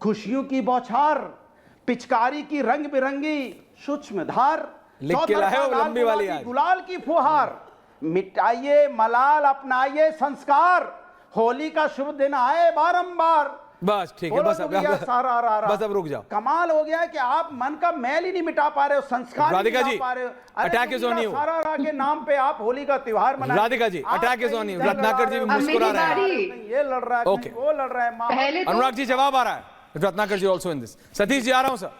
खुशियों की बौछार, पिचकारी की रंग बिरंगी सूक्ष्म धार, लिख के लाए हो लाल लंबी वाली गुलाबी आज। गुलाल की फुहार, मिटाइए मलाल अपनाइए संस्कार, होली का शुभ दिन आए बारंबार। बस ठीक है, बोलो बस अब दुनिया सारा रा रा। बस अब रुक जाओ। कमाल हो गया है कि आप मन का मैल ही नहीं मिटा पा रहे हो, संस्कार राधिका नहीं जी, मिटा पा रहे हो। अरे attack is on दुनिया you। सारा रा के नाम पे आप होली का त्योहार मना Radhika ji, attack is on you। Ratnakar जी मुस्कुरा रहे हैं। ये लड़ रहा है, Okay। वो लड़ रहा है। पहले तो अनुराग जी जवाब आ रहा है, रत्नाकर जी also in this. Satish ji आ रहा हूं सर।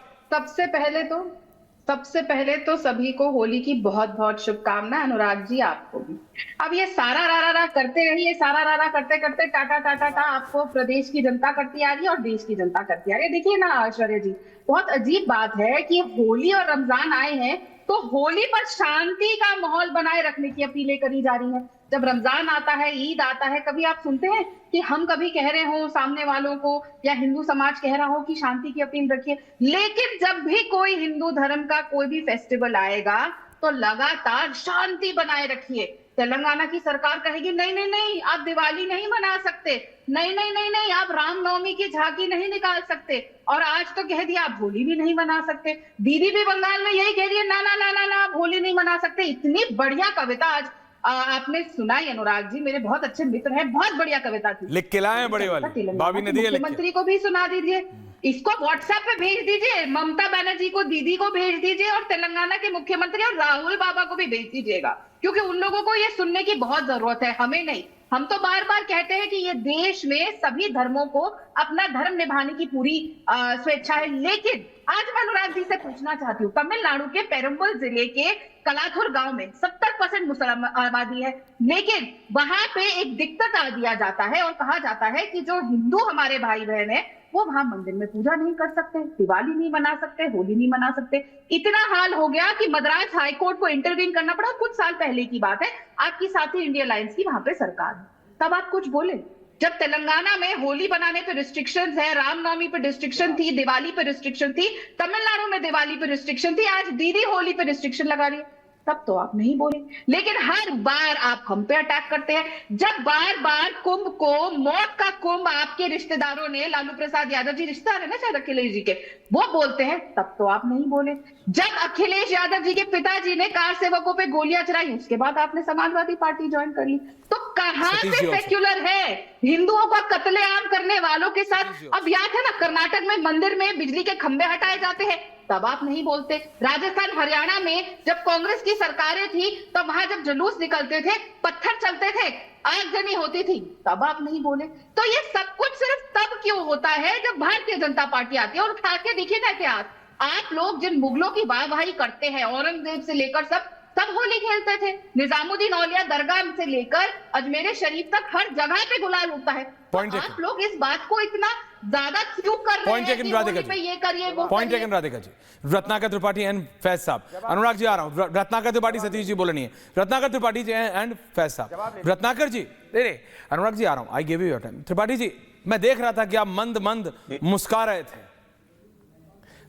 सबसे पहले तो सभी को होली की बहुत बहुत शुभकामनाएं। अनुराग जी आपको भी। अब ये सारा रा करते रहिए, सारा रा करते करते टाटा टाटा टा आपको प्रदेश की जनता करती आ रही है और देश की जनता करती आ रही है। देखिए ना ऐश्वर्या जी, बहुत अजीब बात है कि होली और रमजान आए हैं तो होली पर शांति का माहौल बनाए रखने की अपीलें करी जा रही हैं। जब रमजान आता है, ईद आता है, कभी आप सुनते हैं कि हम कभी कह रहे हो सामने वालों को या हिंदू समाज कह रहा हो कि शांति की अपील रखिए। लेकिन जब भी कोई हिंदू धर्म का कोई भी फेस्टिवल आएगा तो लगातार शांति बनाए रखिए। तेलंगाना की सरकार कहेगी नहीं नहीं नहीं, आप दिवाली नहीं मना सकते, नहीं नहीं नहीं नहीं, आप रामनवमी की झांकी नहीं निकाल सकते, और आज तो कह दिया आप होली भी नहीं मना सकते। दीदी भी बंगाल में यही कह रही है, ना ना ना ना ना, आप होली नहीं मना सकते। इतनी बढ़िया कविता आज आपने सुनाई अनुराग जी, मेरे बहुत अच्छे मित्र हैं, बहुत बढ़िया कविता थी। लिख के लाए हैं बड़ी वाली, भाभी ने दी है लिख के। मुख्यमंत्री को भी सुना दीजिए, इसको व्हाट्सएप पे भेज दीजिए, ममता बनर्जी को, दीदी को भेज दीजिए, और तेलंगाना के मुख्यमंत्री और राहुल बाबा को भी भेज दीजिएगा, क्योंकि उन लोगों को ये सुनने की बहुत जरूरत है, हमें नहीं। हम तो बार बार कहते हैं कि ये देश में सभी धर्मों को अपना धर्म निभाने की पूरी स्वेच्छा है। लेकिन आज मैं अनुराग जी से पूछना चाहती हूँ, तमिलनाडु के पेरम्बल जिले के कलाथुर गांव में 70% मुसलमान आबादी है, लेकिन वहां पे एक दिक्कत आ दिया जाता है और कहा जाता है कि जो हिंदू हमारे भाई बहन है वो वहां मंदिर में पूजा नहीं कर सकते, दिवाली नहीं मना सकते, होली नहीं मना सकते। इतना हाल हो गया कि मद्रास हाईकोर्ट को इंटरवीन करना पड़ा। कुछ साल पहले की बात है, आपकी साथी इंडिया अलायंस की वहां पे सरकार है, तब आप कुछ बोले। जब तेलंगाना में होली बनाने पे रिस्ट्रिक्शंस है, रामनवमी पे रिस्ट्रिक्शन थी, दिवाली पे रिस्ट्रिक्शन थी, तमिलनाडु में दिवाली पे रिस्ट्रिक्शन थी, आज दीदी होली पे रिस्ट्रिक्शन लगा रही है, तब तो आप नहीं बोले। लेकिन हर बार आप हम पे अटैक करते हैं। जब बार बार कुंभ को, मौत का कुंभ आपके रिश्तेदारों ने, लालू प्रसाद यादव जी रिश्तेदार है ना शायद अखिलेश जी के, वो बोलते हैं, तब तो आप नहीं बोले। जब अखिलेश यादव जी के पिताजी ने कार सेवकों पे गोलियां चलाई, उसके बाद आपने समाजवादी पार्टी ज्वाइन कर ली। तो कहां से सेक्युलर है? हिंदुओं का कत्लेआम करने वालों के साथ। अब याद है ना, कर्नाटक में मंदिर में बिजली के खंभे हटाए जाते हैं, तब आप नहीं बोलते। राजस्थान हरियाणा में जब कांग्रेस की सरकारें थी तब वहां जब जुलूस निकलते थे, पत्थर चलते थे, आगजनी होती थी, तब आप नहीं बोले। तो ये सब कुछ सिर्फ तब क्यों होता है जब भारतीय जनता पार्टी आती है। और उठा के देखिए ना इतिहास, आप लोग जिन मुगलों की वाहवाही करते हैं, औरंगजेब से लेकर सब होली खेलते थे। निजामुद्दीन औलिया दरगाह से लेकर अजमेर शरीफ तक हर जगह पे गुलाल उड़ता है। तो आप लोग इस बात को इतना ज्यादा क्यों कर रहे हैं कि होली पे ये करिए वो point taken Radhika ji. Ratnakar Tripathi and Faiz साहब। अनुराग जी आ रहा हूं। रत्नाकर त्रिपाठी, सतीश जी बोले नहीं है। रत्नाकर त्रिपाठी जी एंड फैज साहब। रत्नाकर जी, अरे अनुराग जी आ रहा हूं, I give you your time. Tripathi ji, मैं देख रहा था कि आप मंद मंद मुस्कुरा रहे थे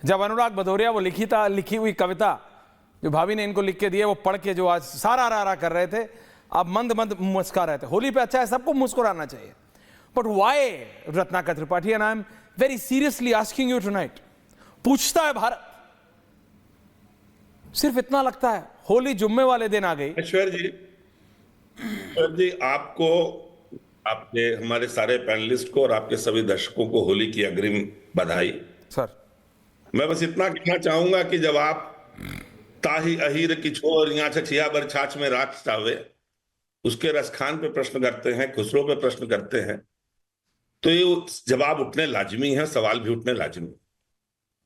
जब अनुराग भदौरिया वो लिखी हुई कविता जो भाभी ने इनको लिख के दिए वो पढ़ के जो आज सारा रा कर रहे थे, आप मंद मंद मुस्कुरा रहे थे। होली पे अच्छा है, सबको मुस्कुराना चाहिए, but why Ratnakar Tripathi, and I am very seriously asking you tonight, पूछता है भारत, सिर्फ इतना लगता है होली जुम्मे वाले दिन आ गई। ऐश्वर्या जी, आपको, आपके, हमारे सारे पैनलिस्ट को और आपके सभी दर्शकों को होली की अग्रिम बधाई। सर मैं बस इतना कहना चाहूंगा कि जब आप ताही अहीर की छोर यहाँ छछिया बर छाछ में रात चावे उसके रसखान पे प्रश्न करते हैं, खुसरो पे प्रश्न करते हैं, तो ये जवाब उठने लाजमी है, सवाल भी उठने लाजमी।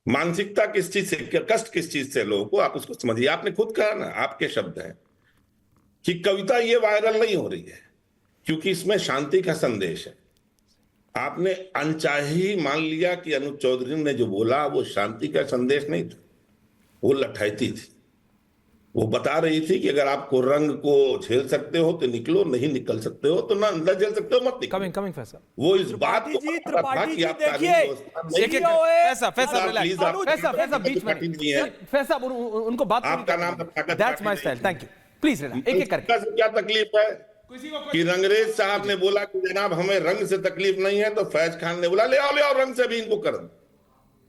मानसिकता किस चीज से, कष्ट किस चीज से लोगों को, आप उसको समझिए। आपने खुद कहा ना, आपके शब्द हैं कि कविता ये वायरल नहीं हो रही है क्योंकि इसमें शांति का संदेश है। आपने अनचाही मान लिया कि अनुज चौधरी ने जो बोला वो शांति का संदेश नहीं था, वो लठाइती थी। वो बता रही थी कि अगर आप रंग को झेल सकते हो तो निकलो, नहीं निकल सकते हो तो ना अंदर झेल सकते हो मत निकलो। कमिंग फैसल। वो इस बात को त्रिपाठी जी फैसल उनको बात, आपका नाम that's my style, thank you, please एक एक करके। क्या तकलीफ है कि रंगरेज साहब ने बोला कि जनाब हमें रंग से तकलीफ नहीं है, तो फैज खान ने बोला ले आओ रंग से भी इनको कर दो।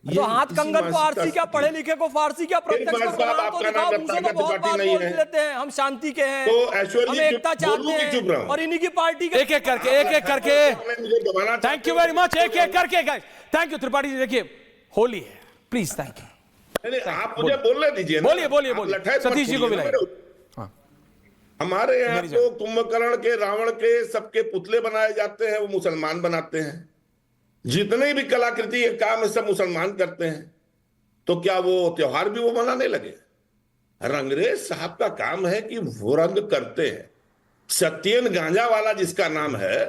तो हाथ कंगन को आरसी क्या, पढ़े लिखे को फारसी क्या, प्रत्यक्ष को प्रणाम तो दिखाओ, मुझसे तो बहुत बात बोल लेते हैं, हम शांति के हैं, तो ऐश्वर्य हम एकता चाहते हैं और इन्हीं की पार्टी के एक एक करके थैंक यू वेरी मच, एक एक करके guys, thank you Tripathi ji. देखिए होली है, प्लीज थैंक यू। आप मुझे बोलने दीजिए, बोलिए सतीश जी को बुलाइए। हमारे यहाँ तो कुंभकर्ण के, रावण के, सबके पुतले बनाए जाते हैं, वो मुसलमान बनाते हैं। जितने भी कलाकृति के काम है सब मुसलमान करते हैं, तो क्या वो त्योहार भी वो मनाने लगे? रंगरेज साहब का काम है कि वो रंग करते हैं। सत्येन गांजा वाला जिसका नाम है,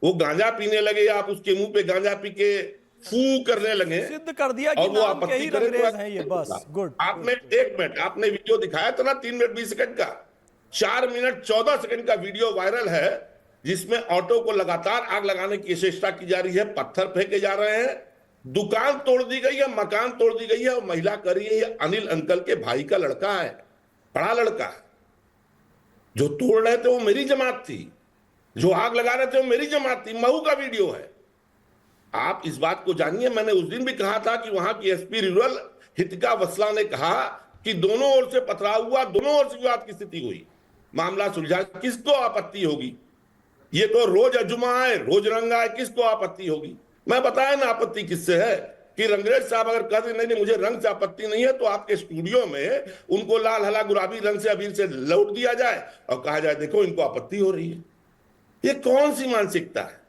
वो गांजा पीने लगे, आप उसके मुंह पे गांजा पी के फू करने लगे, सिद्ध कर दिया कि और वो नाम आपत्ति के ही करे रंगरेज हैं ये, बस गुड। आपने 1 मिनट आपने वीडियो दिखाया था ना, 3 मिनट 20 सेकंड का, 4 मिनट 14 सेकंड का वीडियो वायरल है, जिसमें ऑटो को लगातार आग लगाने की चेष्टा की जा रही है, पत्थर फेंके जा रहे हैं, दुकान तोड़ दी गई है, मकान तोड़ दी गई है, और महिला कर रही है। ये अनिल अंकल के भाई का लड़का है, बड़ा लड़का है। जो तोड़ रहे थे वो मेरी जमात थी, जो आग लगा रहे थे वो मेरी जमात थी। महू का वीडियो है, आप इस बात को जानिए। मैंने उस दिन भी कहा था कि वहां की एसपी रूरल हितिका वत्सला ने कहा कि दोनों ओर से पथराव हुआ, दोनों ओर से विवाद की स्थिति हुई, मामला सुलझा, किसको आपत्ति होगी? ये तो रोज अजुमा है, रोज रंगा है, किसको आपत्ति होगी? मैं बताया ना आपत्ति किससे है, कि रंगरेज साहब अगर कह दें नहीं मुझे रंग से आपत्ति नहीं है, तो आपके स्टूडियो में उनको लाल हला गुलाबी रंग से अबीर से लौट दिया जाए और कहा जाए देखो इनको आपत्ति हो रही है। ये कौन सी मानसिकता है?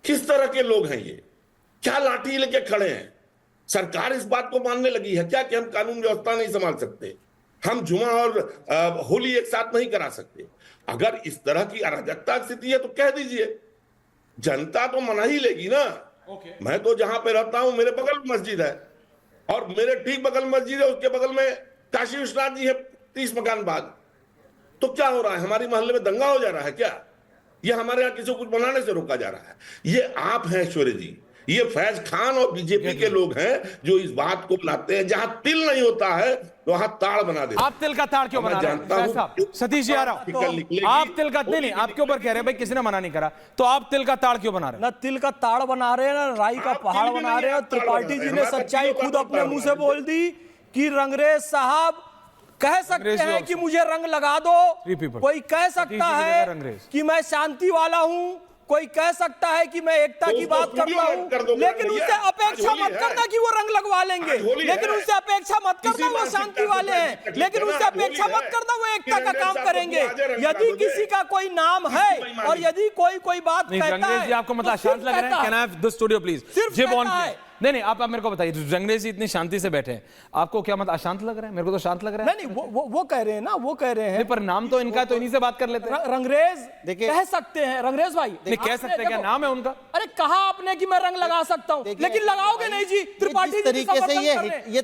किस तरह के लोग हैं ये? क्या लाठी लेके खड़े हैं? सरकार इस बात को मानने लगी है क्या कि हम कानून व्यवस्था नहीं संभाल सकते, हम जुमा और होली एक साथ नहीं करा सकते? अगर इस तरह की अराजकता की स्थिति है तो कह दीजिए, जनता तो मना ही लेगी ना। मैं तो जहां पे रहता हूं मेरे बगल में मस्जिद है, और मेरे ठीक बगल मस्जिद है, उसके बगल में काशी विश्वनाथ जी है 30 मकान बाद। तो क्या हो रहा है? हमारी मोहल्ले में दंगा हो जा रहा है क्या? ये हमारे यहाँ किसी को कुछ बनाने से रोका जा रहा है? ये आप हैं ऐश्वर्य जी, ये फैज खान और बीजेपी के लोग हैं जो इस बात को बनाते हैं। जहां तिल नहीं होता है वहां ताड़ बना देते हैं। आप तिल का ताड़ क्यों बना रहे हैं? सतीश जी आ रहा हूं, आप तिल का नहीं, आपके ऊपर कह रहे हैं भाई किसी ने मना नहीं करा, तो आप तिल का ताड़ क्यों बना रहे हैं? ना तिल का ताड़ बना रहे हैं, ना राई का पहाड़ बना रहे हैं। त्रिपाठी जी ने सच्चाई खुद अपने मुंह से बोल दी कि रंगरेज साहब कह सकते हैं कि मुझे रंग लगा दो, कोई कह सकता है कि मैं शांति वाला हूं, कोई कह सकता है कि मैं एकता की बात करता हूं, लेकिन उससे अपेक्षा मत करना कि वो रंग लगवा लेंगे, लेकिन उससे अपेक्षा मत करना वो शांति वाले हैं, लेकिन उससे अपेक्षा मत करना वो एकता का काम करेंगे। यदि किसी का कोई नाम है और यदि कोई बात कहता है, आपको मतलब शांत लग रहा है? Can I have the studio please? सिर्फ नहीं आप मेरे को बताइए, रंगरेज जी इतनी शांति से बैठे हैं, आपको क्या मतलब अशांत लग रहा है? मेरे को तो शांत लग रहा है। नहीं वो कह रहे हैं ना, वो कह रहे हैं, पर नाम तो इनका, तो इन्हीं से बात कर लेते हैं। रंगरेज कह सकते हैं, रंगरेज भाई कह सकते हैं, क्या नाम है उनका? अरे कहा आपने कि मैं रंग लगा सकता हूं, लेकिन लगाओगे नहीं जी। त्रिपाठी जी तरीके से ये